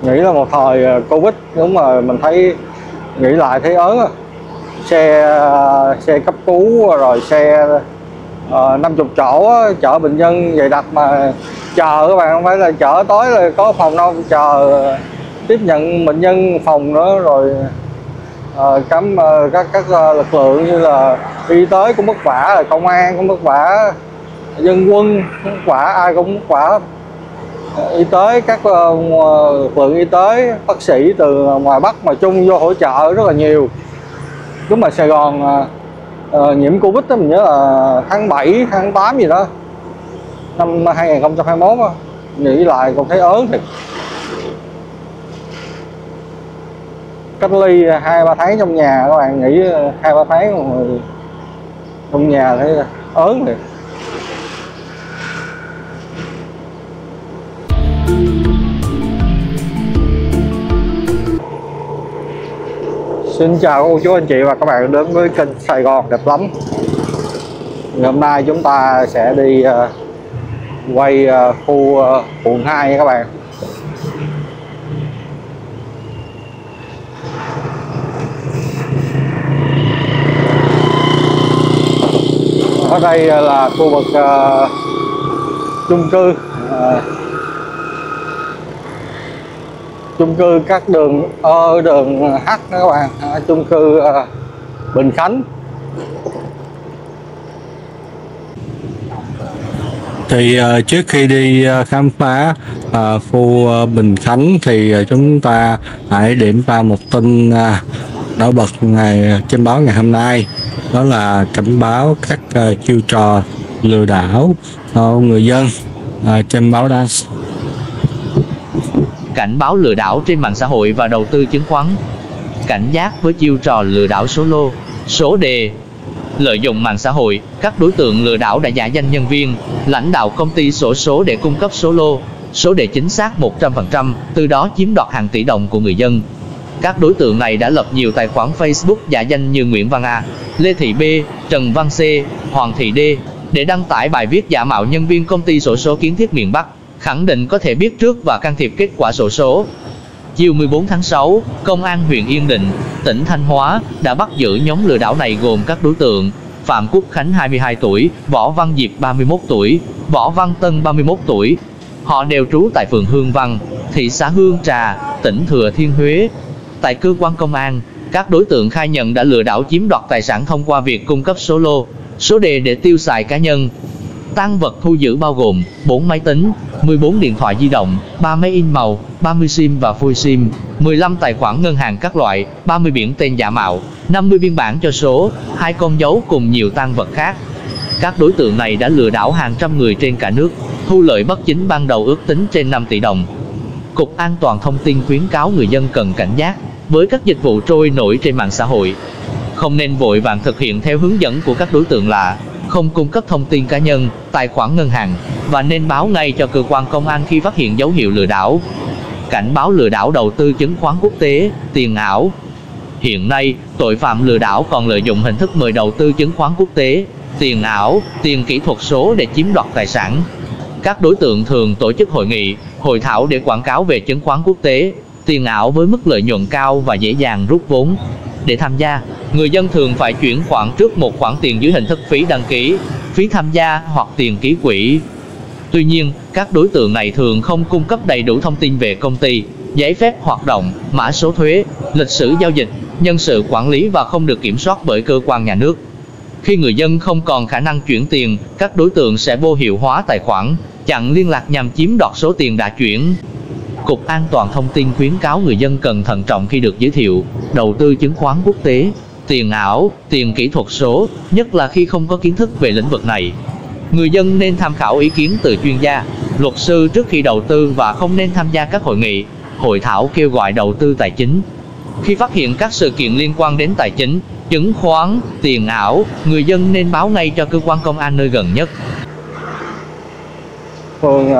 Nghĩ là một thời Covid, đúng rồi, mình thấy nghĩ lại thấy ớn. Xe cấp cứu rồi xe 50 chỗ á, chở bệnh nhân dày đặc mà chờ các bạn, không phải là chở tối là có phòng đâu, chờ tiếp nhận bệnh nhân phòng nữa. Rồi các lực lượng như là y tế cũng vất vả, là công an cũng vất vả, dân quân cũng vất vả, ai cũng vất vả. Y tế, các lực lượng y tế, bác sĩ từ ngoài Bắc mà chung vô hỗ trợ rất là nhiều. Lúc mà Sài Gòn nhiễm Covid đó, mình nhớ là tháng 7, tháng 8 gì đó năm 2021 á, nghĩ lại còn thấy ớn thiệt. Cách ly 2-3 tháng trong nhà, các bạn nghĩ 2-3 tháng trong nhà thấy ớn thiệt. Xin chào cô chú anh chị và các bạn đến với kênh Sài Gòn đẹp lắm. Ngày hôm nay chúng ta sẽ đi quay khu quận 2 nha các bạn. Ở đây là khu vực chung cư các đường đường H đó các bạn, chung cư Bình Khánh. Thì trước khi đi khám phá khu Bình Khánh thì chúng ta hãy điểm qua một tin nổi bật trên báo ngày hôm nay, đó là cảnh báo các chiêu trò lừa đảo người dân trên báo đăng. Cảnh báo lừa đảo trên mạng xã hội và đầu tư chứng khoán. Cảnh giác với chiêu trò lừa đảo số lô, số đề. Lợi dụng mạng xã hội, các đối tượng lừa đảo đã giả danh nhân viên, lãnh đạo công ty xổ số để cung cấp số lô, số đề chính xác 100%, từ đó chiếm đoạt hàng tỷ đồng của người dân. Các đối tượng này đã lập nhiều tài khoản Facebook giả danh như Nguyễn Văn A, Lê Thị B, Trần Văn C, Hoàng Thị D để đăng tải bài viết giả mạo nhân viên công ty xổ số Kiến Thiết miền Bắc, khẳng định có thể biết trước và can thiệp kết quả xổ số. Chiều 14 tháng 6, Công an huyện Yên Định, tỉnh Thanh Hóa đã bắt giữ nhóm lừa đảo này gồm các đối tượng Phạm Quốc Khánh 22 tuổi, Võ Văn Diệp 31 tuổi, Võ Văn Tân 31 tuổi. Họ đều trú tại phường Hương Văn, thị xã Hương Trà, tỉnh Thừa Thiên Huế. Tại cơ quan công an, các đối tượng khai nhận đã lừa đảo chiếm đoạt tài sản thông qua việc cung cấp số lô, số đề để tiêu xài cá nhân. Tang vật thu giữ bao gồm 4 máy tính, 14 điện thoại di động, 3 máy in màu, 30 sim và phôi sim, 15 tài khoản ngân hàng các loại, 30 biển tên giả mạo, 50 biên bản cho số, 2 con dấu cùng nhiều tang vật khác. Các đối tượng này đã lừa đảo hàng trăm người trên cả nước, thu lợi bất chính ban đầu ước tính trên 5 tỷ đồng. Cục An toàn Thông tin khuyến cáo người dân cần cảnh giác với các dịch vụ trôi nổi trên mạng xã hội. Không nên vội vàng thực hiện theo hướng dẫn của các đối tượng là không cung cấp thông tin cá nhân, tài khoản ngân hàng và nên báo ngay cho cơ quan công an khi phát hiện dấu hiệu lừa đảo. Cảnh báo lừa đảo đầu tư chứng khoán quốc tế, tiền ảo. Hiện nay, tội phạm lừa đảo còn lợi dụng hình thức mời đầu tư chứng khoán quốc tế, tiền ảo, tiền kỹ thuật số để chiếm đoạt tài sản. Các đối tượng thường tổ chức hội nghị, hội thảo để quảng cáo về chứng khoán quốc tế, tiền ảo với mức lợi nhuận cao và dễ dàng rút vốn. Để tham gia, người dân thường phải chuyển khoản trước một khoản tiền dưới hình thức phí đăng ký, phí tham gia hoặc tiền ký quỹ. Tuy nhiên, các đối tượng này thường không cung cấp đầy đủ thông tin về công ty, giấy phép hoạt động, mã số thuế, lịch sử giao dịch, nhân sự quản lý và không được kiểm soát bởi cơ quan nhà nước. Khi người dân không còn khả năng chuyển tiền, các đối tượng sẽ vô hiệu hóa tài khoản, chặn liên lạc nhằm chiếm đoạt số tiền đã chuyển. Cục An toàn Thông tin khuyến cáo người dân cần thận trọng khi được giới thiệu đầu tư chứng khoán quốc tế, tiền ảo, tiền kỹ thuật số, nhất là khi không có kiến thức về lĩnh vực này. Người dân nên tham khảo ý kiến từ chuyên gia, luật sư trước khi đầu tư và không nên tham gia các hội nghị, hội thảo kêu gọi đầu tư tài chính. Khi phát hiện các sự kiện liên quan đến tài chính, chứng khoán, tiền ảo, người dân nên báo ngay cho cơ quan công an nơi gần nhất. Phường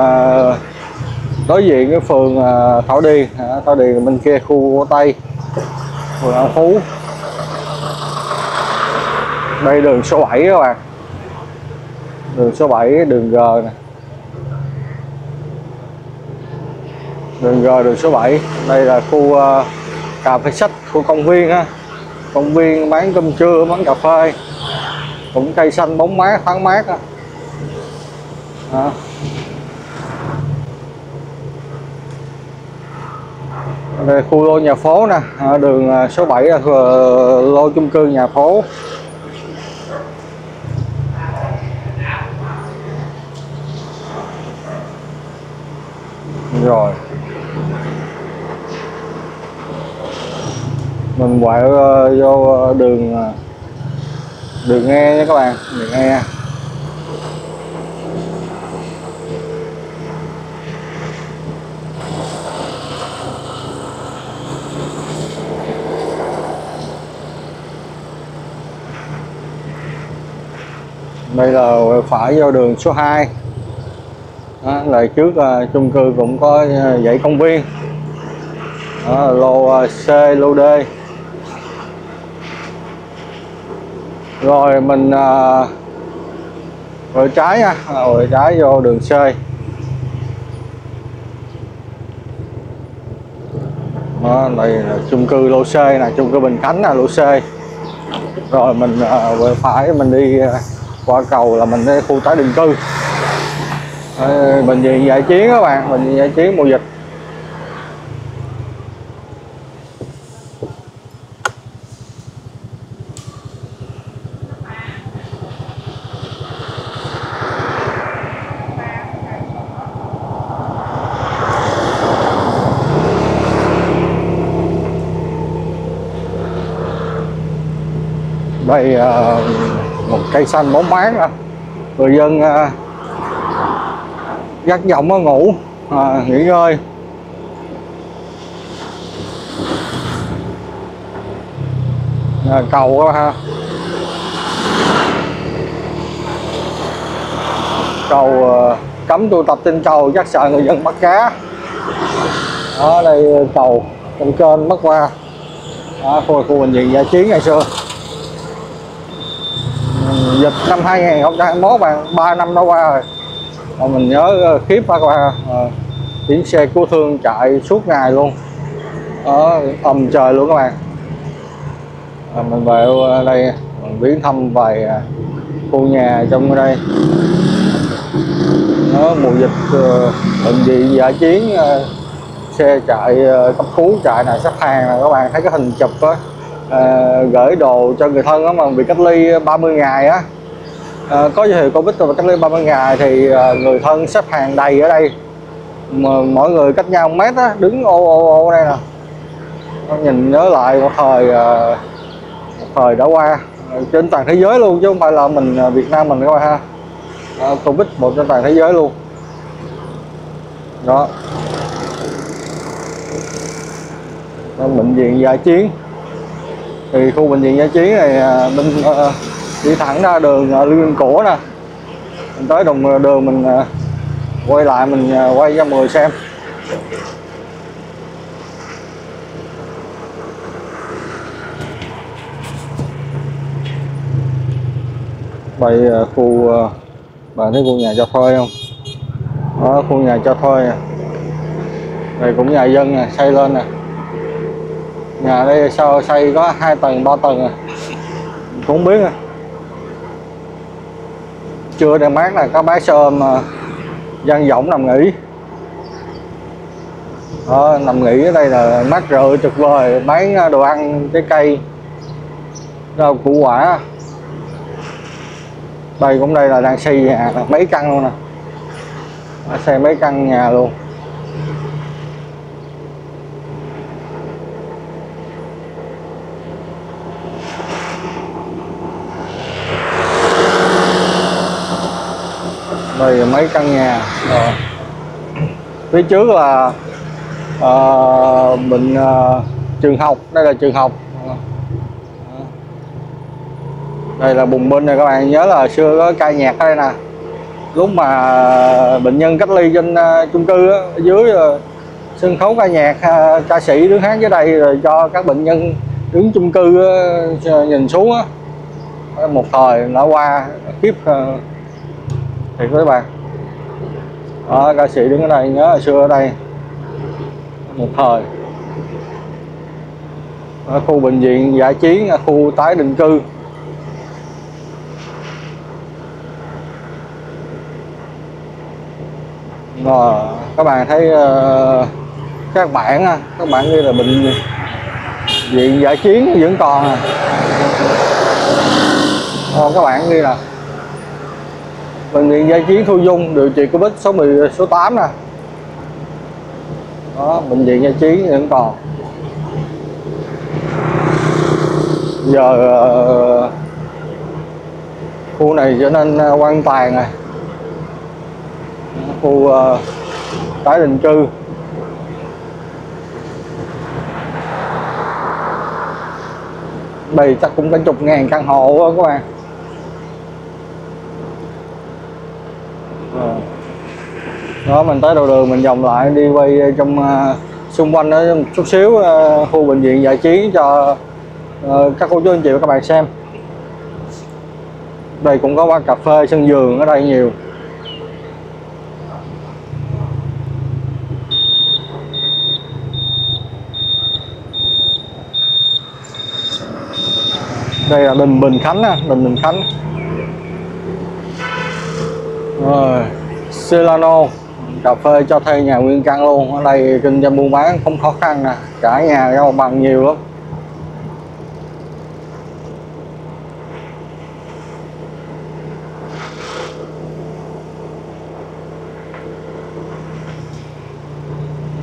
đối diện cái phường Thảo Điền bên kia khu Tây, phường An Phú. Đây đường số 7 các bạn, đường số 7, đường G nè. Đường G đường số 7. Đây là khu cà phê sách, khu công viên á, công viên bán cơm trưa, bán cà phê, cũng cây xanh bóng mát thoáng mát á. Đó. Đây khu lô nhà phố nè, đường số 7 là lô chung cư nhà phố. Rồi mình quẹo vô đường nghe nha các bạn, đường nghe. Đây là phải vô đường số 2. Đó, là trước chung cư cũng có dãy công viên. Đó, lô C, lô D. Rồi mình rồi trái nha, rồi trái vô đường C. Đó, đây là chung cư lô C nè, chung cư Bình Khánh là lô C. Rồi mình về phải mình đi qua cầu là mình đi khu tái định cư. Bệnh viện Dã Chiến các bạn, bệnh viện Dã Chiến mùa dịch. Đây một cây xanh bóng mát đó. Người dân gác giọng ngủ nghỉ ngơi. Cầu đó, ha, cầu cấm tụ tập trên cầu chắc sợ người dân bắt cá. Ở đây cầu trên kênh mất qua. Đó, khu bệnh viện Dã Chiến ngày xưa. Dịch năm 2021 bạn, 3 năm đã qua rồi. Mà mình nhớ khiếp qua tiếng xe cứu thương chạy suốt ngày luôn. Đó, ầm trời luôn các bạn. Mình về đây mình viếng thăm vài khu nhà trong đây. Đó, mùa dịch bệnh viện Dã Chiến, xe chạy cấp cứu chạy này, xếp hàng này, các bạn thấy cái hình chụp á, gửi đồ cho người thân đó mà bị cách ly 30 ngày á, có dấu hiệu Covid và cách ly 30 ngày thì người thân xếp hàng đầy ở đây, mà mỗi người cách nhau 1 mét á, đứng ô đây nè. Nhìn nhớ lại một thời đã qua trên toàn thế giới luôn chứ không phải là mình Việt Nam mình các bạn ha. Covid một trên toàn thế giới luôn đó. Bệnh viện Dã Chiến thì khu bệnh viện Dã Chiến này mình đi thẳng ra đường Lương Định Của nè, mình tới đường mình quay lại, mình quay cho mọi người xem. Đây khu bạn thấy khu nhà cho thuê không? Đó, khu nhà cho thuê nè. Đây cũng nhà dân nè, xây lên nè. Nhà đây sao xây có 2 tầng 3 tầng à, cũng không biết nè. Trưa đang mát là có bác sơm Giang Võng nằm nghỉ. Đó, nằm nghỉ ở đây là mát rượi tuyệt vời, bán đồ ăn, trái cây, rau củ quả. Đây cũng đây là đang xây nhà mấy căn luôn nè, xây mấy căn nhà luôn. Đây là mấy căn nhà. Phía trước là trường học, đây là trường học. Đây là bùng binh này các bạn, nhớ là xưa có ca nhạc ở đây nè. Lúc mà bệnh nhân cách ly trên chung cư á, ở dưới sân khấu ca nhạc, ca sĩ đứng hát dưới đây rồi cho các bệnh nhân đứng chung cư nhìn xuống á. Một thời đã qua khiếp thiệt các bạn. Đó, ca sĩ đứng ở đây, nhớ là xưa ở đây một thời. Ở khu bệnh viện dã chiến, ở khu tái định cư. Rồi, các bạn thấy các bạn ghi là bệnh viện dã chiến vẫn còn à. Các bạn ghi là bệnh viện dã chiến Thu Dung điều trị Covid số 8 nè. Đó, bệnh viện dã chiến vẫn còn. Giờ khu này trở nên hoang tàn rồi. Khu tái định cư. Đây chắc cũng cả chục ngàn căn hộ đó các bạn. Đó, mình tới đầu đường mình vòng lại đi quay trong xung quanh đó một chút xíu khu bệnh viện dã chiến cho các cô chú anh chị và các bạn xem. Đây cũng có quán cà phê, sân vườn ở đây nhiều. Đây là đình Bình Khánh á, đình Bình Khánh. Rồi, Celano, cà phê cho thuê nhà nguyên căn luôn. Ở đây kinh doanh buôn bán không khó khăn nè, cả nhà ra bằng nhiều lắm.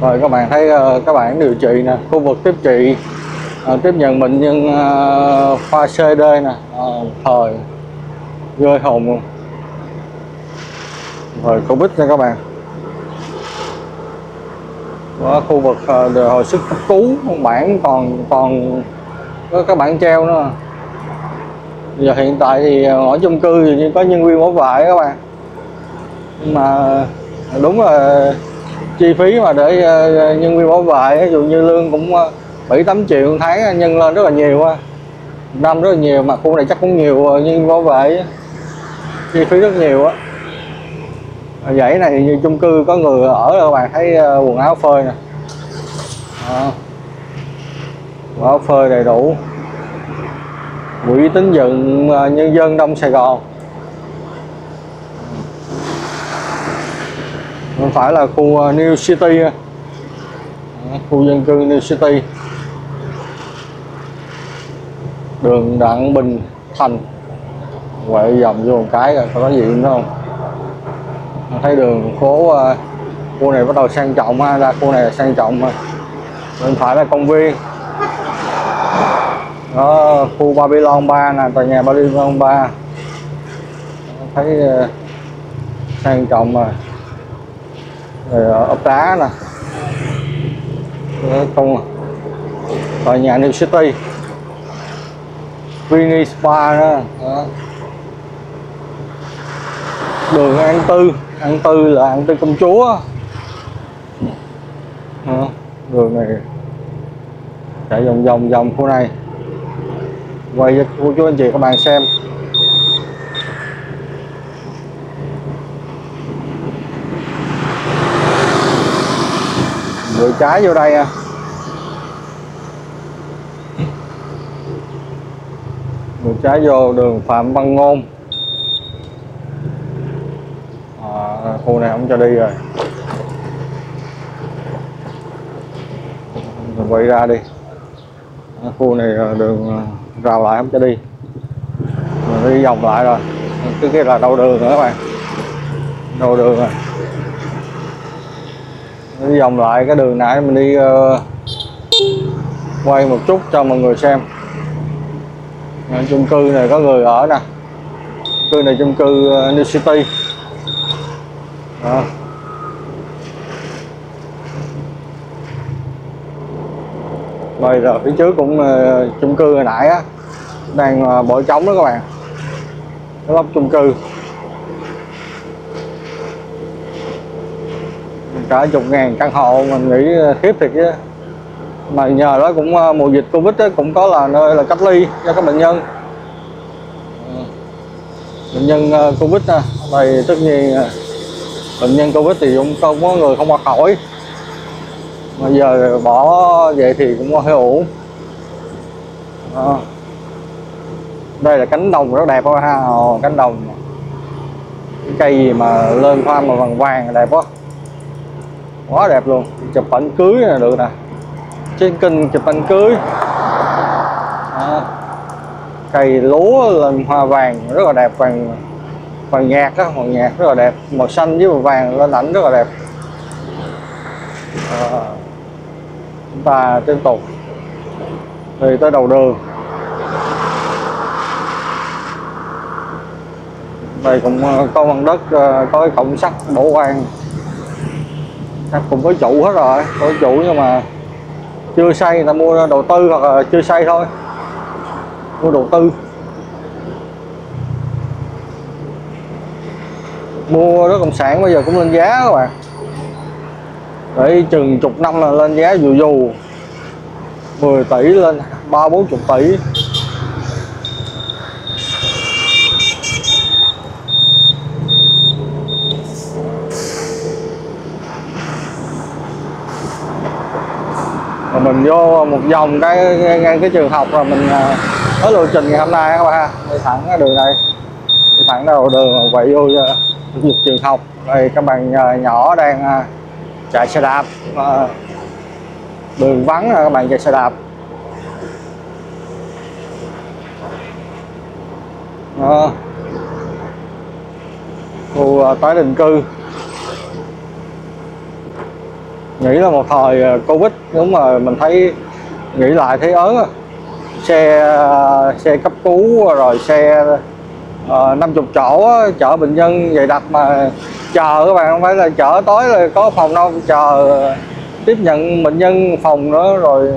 Rồi các bạn thấy các bạn điều trị nè, khu vực tiếp trị tiếp nhận bệnh nhân khoa CD nè, thời ghê hồn luôn. Rồi Covid nha các bạn. Đó, khu vực hồi sức cấp cứu bản còn có các bản treo nữa. Giờ hiện tại thì ở chung cư thì như có nhân viên bảo vệ các bạn, nhưng mà đúng là chi phí mà để nhân viên bảo vệ ví dụ như lương cũng 7-8 triệu một tháng, nhân lên rất là nhiều, năm rất là nhiều, mà khu này chắc cũng nhiều nhân viên bảo vệ, chi phí rất nhiều á. Dãy này như chung cư có người ở, các bạn thấy quần áo phơi nè. Quần áo phơi đầy đủ. Quỹ tín dụng nhân dân Đông Sài Gòn. Không phải là khu New City, khu dân cư New City. Đường Đặng Bình Thành. Quay vòng vô một cái rồi có gì nữa không? Thấy đường phố khu này bắt đầu sang trọng ha, ra khu này là sang trọng rồi. Bên phải là công viên. Đó, khu Babylon 3 nè, tòa nhà Babylon 3. Thấy sang trọng rồi. Rồi ốp đá nè. Công tòa nhà New City. Vini Spa nữa. Đó. Đường An Tư là An Tư Công Chúa. Đó. Đường này chạy vòng khu này, quay cho cô chú anh chị các bạn xem. Rồi trái vô đây à. Rồi trái vô đường Phạm Văn Ngôn. Khu này không cho đi rồi. Mình quay ra đi. Khu này đường rào lại không cho đi. Mình đi vòng lại rồi. Cái kia là đầu đường nữa các bạn. Đầu đường rồi. Đi vòng lại cái đường nãy mình đi quay một chút cho mọi người xem. Chung cư này có người ở nè. Cư này chung cư New City. Đó. Rồi rồi phía trước cũng chung cư hồi nãy á, đang bỏ trống đó các bạn, cái lốc chung cư cả chục ngàn căn hộ, mình nghĩ khiếp thiệt chứ. Mà nhờ đó cũng mùa dịch Covid đó, cũng có là nơi là cách ly cho các bệnh nhân Covid nè. Đây tất nhiên bệnh nhân Covid thì cũng không có người không qua khỏi. bây giờ bỏ vậy thì cũng hơi uổng. Đây là cánh đồng rất đẹp quá ha. Cánh đồng, cái cây gì mà lên hoa mà vàng vàng đẹp quá đẹp luôn. Chụp ảnh cưới là được nè, trên kênh chụp ảnh cưới. Cây lúa lên hoa vàng rất là đẹp, vàng nhạt á, vàng nhạt rất là đẹp, màu xanh với màu vàng lên ảnh rất là đẹp. Chúng ta tiếp tục đi tới đầu đường. Đây cũng có mặt đất, có cái cổng sắt bảo quan, chắc cũng có chủ hết rồi, có chủ nhưng mà chưa xây, người ta mua đầu tư hoặc là chưa xây thôi, mua đầu tư. Mua bất động sản bây giờ cũng lên giá các bạn, để chừng chục năm là lên giá dù 10 tỷ lên 30-40 tỷ. Rồi mình vô một vòng ngang cái trường học rồi mình tới lộ trình ngày hôm nay các bạn. Đi thẳng cái đường này, đi thẳng đầu đường quay vô vực trường học. Đây các bạn nhỏ đang chạy xe đạp, đường vắng các bạn chạy xe đạp. Khu tái định cư. Nghĩ là một thời Covid, đúng rồi, mình thấy nghĩ lại thấy ớn. Xe cấp cứu rồi xe 50 chỗ chở bệnh nhân dày đặc mà chờ các bạn, không phải là chở tối là có phòng đâu, chờ tiếp nhận bệnh nhân phòng nữa. Rồi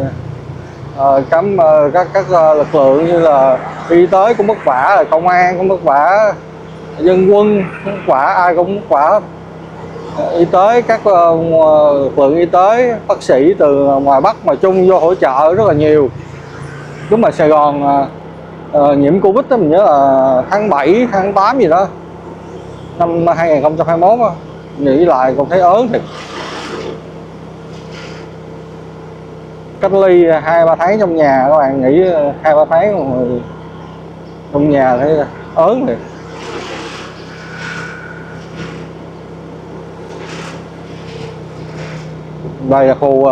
các lực lượng như là y tế cũng vất vả, công an cũng vất vả, dân quân cũng vất vả, ai cũng vất vả. Y tế, các lực lượng y tế, bác sĩ từ ngoài Bắc mà Trung vô hỗ trợ rất là nhiều. Lúc mà Sài Gòn nhiễm Covid đó, mình nhớ là tháng 7, tháng 8 gì đó năm 2021 đó. Nghĩ lại còn thấy ớn thiệt. Cách ly 2-3 tháng trong nhà, các bạn nghĩ 2-3 tháng trong nhà thấy ớn thiệt. Đây là khu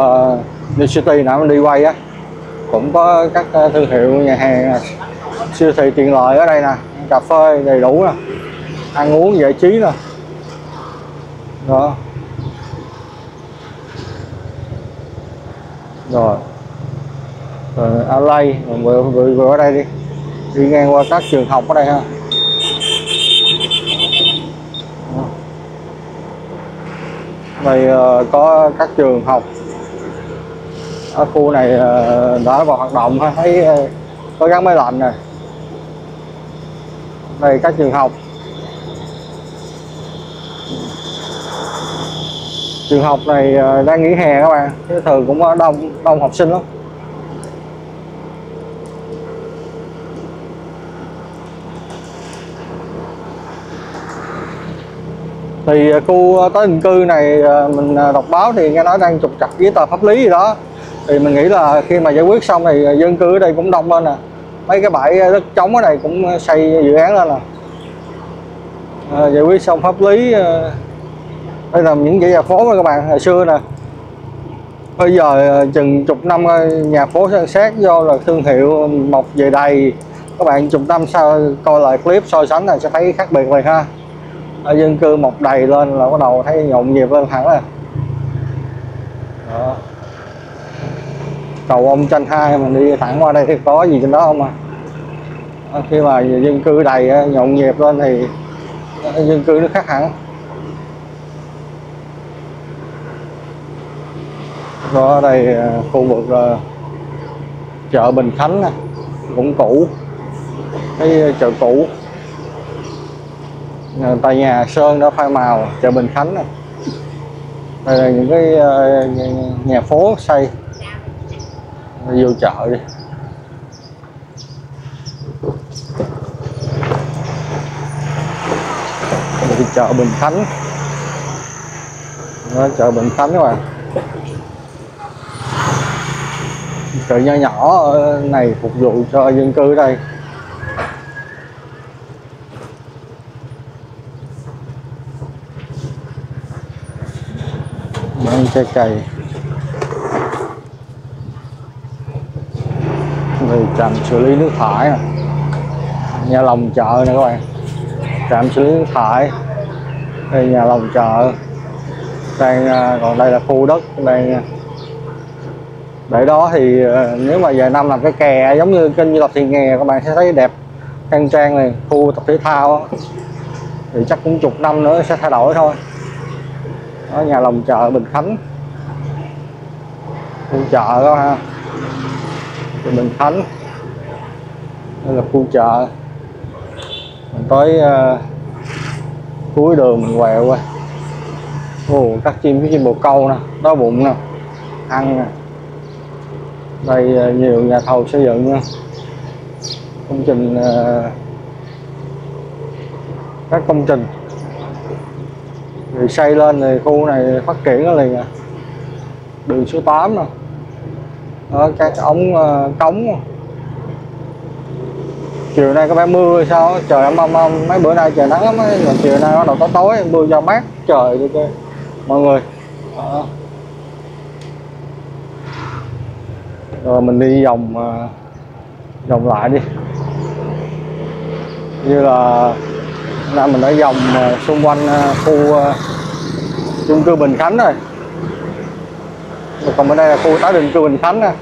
New City nãy mình đi quay á, cũng có các thương hiệu nhà hàng, siêu thị tiện lợi ở đây nè, cà phê đầy đủ nè, ăn uống giải trí nè. Đó. Rồi Alay, vừa ở đây đi ngang qua các trường học ở đây ha. Đây có các trường học ở khu này đã vào hoạt động ha, thấy có gắn máy lạnh này. Đây các trường học. Trường học này đang nghỉ hè các bạn, cái thường cũng có đông học sinh lắm. Thì khu tái định cư này mình đọc báo thì nghe nói đang trục trặc giấy tờ pháp lý gì đó. Thì mình nghĩ là khi mà giải quyết xong thì dân cư ở đây cũng đông lên nè. Mấy cái bãi đất trống ở đây cũng xây dự án lên nè. Giải quyết xong pháp lý. Đây là những dãy nhà phố mà các bạn, hồi xưa nè. Bây giờ chừng chục năm nhà phố san sát do là thương hiệu mọc về đầy. Các bạn chục năm sau coi lại clip so sánh này sẽ thấy khác biệt rồi ha. Dân cư mọc đầy lên là bắt đầu thấy nhộn nhịp lên hẳn rồi. Đó. Cầu Ông Tranh 2 mình đi thẳng qua đây thì có gì trên đó không à? Khi mà dân cư đầy nhộn nhịp lên thì dân cư nó khác hẳn. Rồi ở đây khu vực chợ Bình Khánh nè, cũng cũ, cái chợ cũ. Tại nhà sơn đã phai màu, chợ Bình Khánh này. Đây là những cái nhà phố xây. Vô chợ đi. Đây là chợ Bình Khánh. Đó, chợ Bình Khánh các bạn. chợ nho nhỏ ở này phục vụ cho dân cư ở đây. Bán trái cây. Đây trạm xử lý nước thải nè, nhà lòng chợ nè các bạn, trạm xử lý nước thải. Đây nhà lòng chợ, đang còn đây là khu đất đang để đó. Thì nếu mà vài năm làm cái kè giống như kênh Như Lập Thị Nghè, các bạn sẽ thấy đẹp khang trang này. Khu tập thể thao thì chắc cũng chục năm nữa sẽ thay đổi thôi. Đó, nhà lòng chợ Bình Khánh, khu chợ đó ha, Bình Khánh. Đây là khu chợ. Mình tới cuối đường mình quẹo qua. Các chim, cái chim bồ câu nè, đói bụng nè, ăn nè. Đây nhiều nhà thầu xây dựng nha, công trình, các công trình thì xây lên thì khu này phát triển nó liền. Đường số 8 nè, đó, các ống cống. Chiều nay có vẻ mưa sao đó. Trời âm mấy bữa nay trời nắng lắm ấy. Mà chiều nay bắt đầu tối mưa cho mát trời đi chơi mọi người. Đó. Rồi mình đi vòng lại đi. Như là nay mình đã vòng xung quanh khu chung cư Bình Khánh rồi. Còn bên đây là khu tái định cư Bình Khánh nè.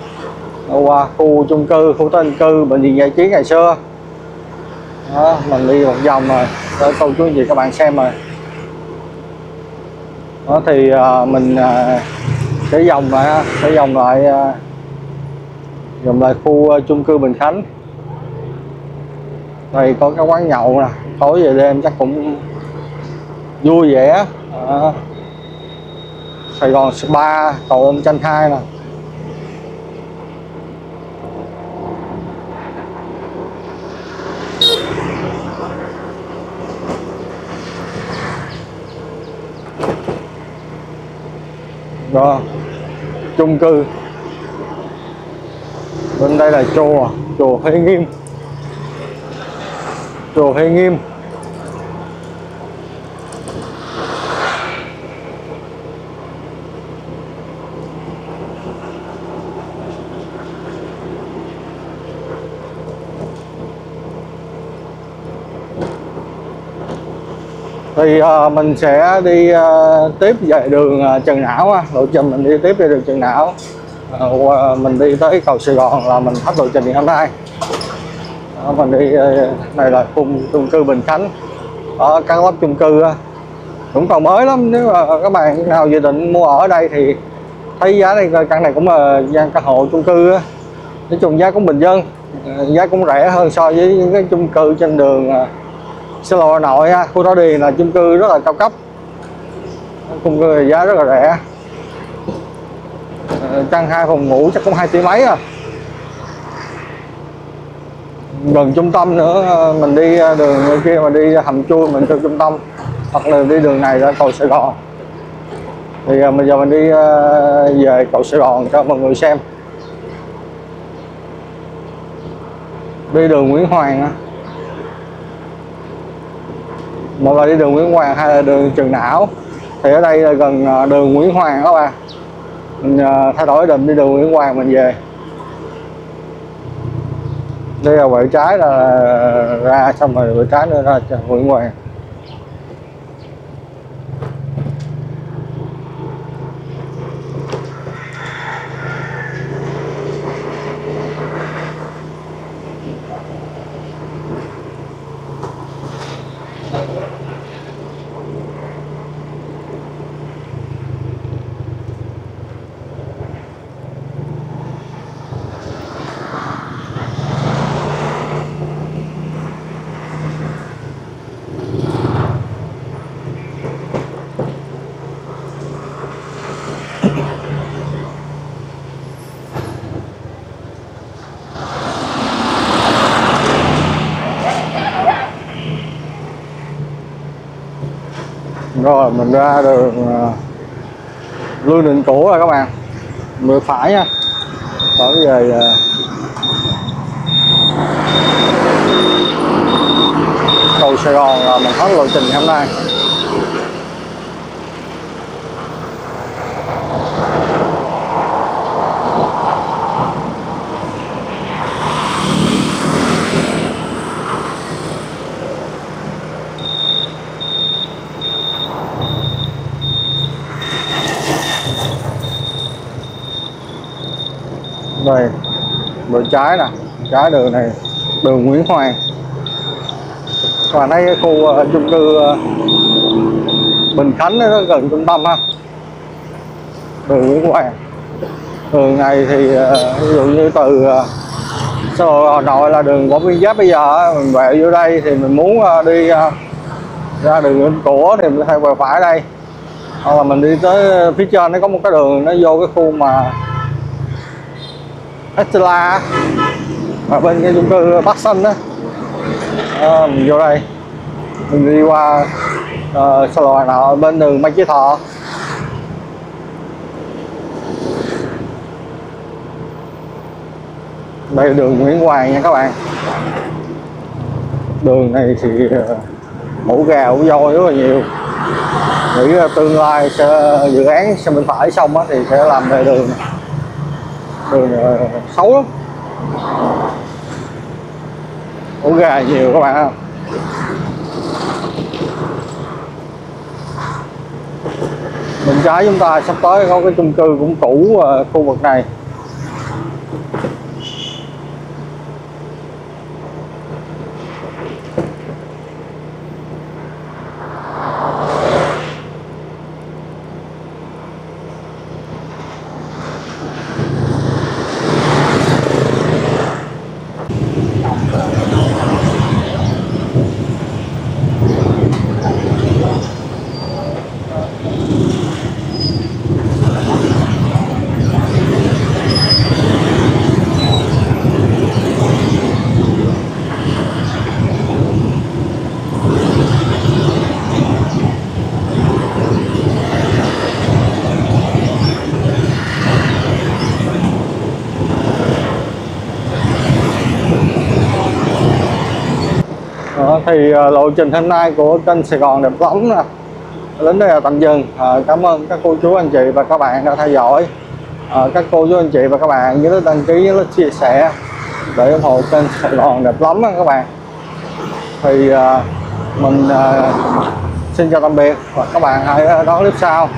Qua khu chung cư, khu tái định cư, bệnh viện giải chiến ngày xưa. Đó, mình đi một vòng rồi, để câu chú gì các bạn xem rồi. Đó thì mình sẽ vòng lại khu chung cư Bình Khánh. Đây có cái quán nhậu nè, tối về đêm chắc cũng vui vẻ. Sài Gòn Spa, cầu Ông Chanh 2 nè. Đó, chung cư. Bên đây là chùa Huy Nghiêm. Chùa Huy Nghiêm. Thì mình sẽ đi tiếp về đường Trần Não á, lộ trình mình đi tiếp về đường Trần Não. Mình đi tới cầu Sài Gòn là mình hết lộ trình ngày hôm nay. Đó, mình đi này là khu chung cư Bình Khánh. Ở các lớp chung cư cũng còn mới lắm, nếu mà các bạn nào dự định mua ở đây thì thấy giá đây, căn này cũng là căn hộ chung cư á. Nói chung giá cũng bình dân, giá cũng rẻ hơn so với những cái chung cư trên đường Sài Gòn Hà Nội ha. Khu Thảo Điền là chung cư rất là cao cấp, chung cư giá rất là rẻ. Căn 2 phòng ngủ chắc cũng 2 tỷ mấy à. Gần trung tâm nữa, mình đi đường kia mà đi Hầm Chui mình từ trung tâm, hoặc là đi đường này ra cầu Sài Gòn. Thì bây giờ mình đi về cầu Sài Gòn cho mọi người xem. Đi đường Nguyễn Hoàng á, một là đi đường Nguyễn Hoàng hay là đường Trần Não. Thì ở đây là gần đường Nguyễn Hoàng đó bạn. Mình thay đổi định đi đường Nguyễn Hoàng mình về. Đây là quẹo trái là ra, xong rồi quẹo trái nữa ra Nguyễn Hoàng. Rồi mình ra đường Lương Định Cũ rồi các bạn, ngược phải nha. Trở về cầu Sài Gòn là mình hết lộ trình hôm nay. Đây, bên trái nè, trái đường này, đường Nguyễn Hoàng. Và thấy cái khu chung cư Bình Khánh nó gần trung tâm ha. Đường Nguyễn Hoàng. Đường này thì ví dụ như từ Hà Nội là đường Võ Nguyên Giáp, bây giờ mình quẹo vô đây thì mình muốn đi ra đường Nguyễn Cổ thì mình hay quẹo phải đây. Hoặc là mình đi tới phía trên nó có một cái đường nó vô cái khu mà Estella ở bên cái chung cư Bắc Xanh đó. Mình vô đây mình đi qua Sài Gòn Hà Nội bên đường Mai Chí Thọ. Đây là đường Nguyễn Hoàng nha các bạn. Đường này thì ổ gà ổ voi rất là nhiều. Nghĩ tương lai dự án xe bên phải xong thì sẽ làm về đường này. Đường xấu lắm, ổ gà nhiều các bạn không? Bên trái chúng ta sắp tới có cái chung cư cũng cũ khu vực này. Thì lộ trình hôm nay của kênh Sài Gòn Đẹp Lắm nè đến đây là tạm dừng. Cảm ơn các cô chú anh chị và các bạn đã theo dõi. Các cô chú anh chị và các bạn nhớ đăng ký, nhớ chia sẻ để ủng hộ kênh Sài Gòn Đẹp Lắm các bạn. Thì mình xin chào tạm biệt và các bạn hãy đón clip sau.